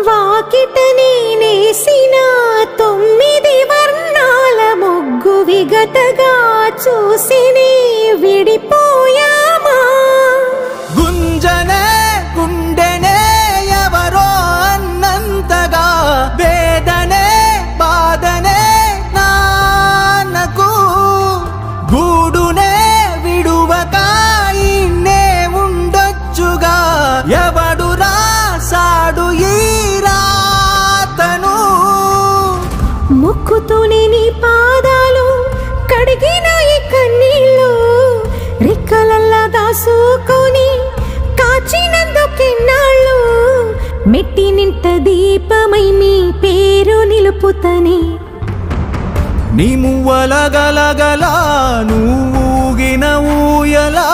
వాకిటని నేసిన 9 వర్ణాల ముగ్గు విగతగా చూసిని విడిపోయామా గుంజనే గుండెనే ఎవరో అన్నంతగా వేదనే బాధనే నాన్నకు గూడునే విడువక ఇన్నే ఉండొచ్చుగా ఎవడు రాసాడు ఈ రాతను ముక్కుతోనే నీ పాదాలు కడిగిన ఈ కన్నీళ్ళు రెక్కలల్లా దాసుకొని కాచినందుకెన్నాళ్ళు మెట్టి నింట దీపమై నీ పేరు నిలుపుతని నీ మువ్వల గలగల నువ్వుగిన ఊయలా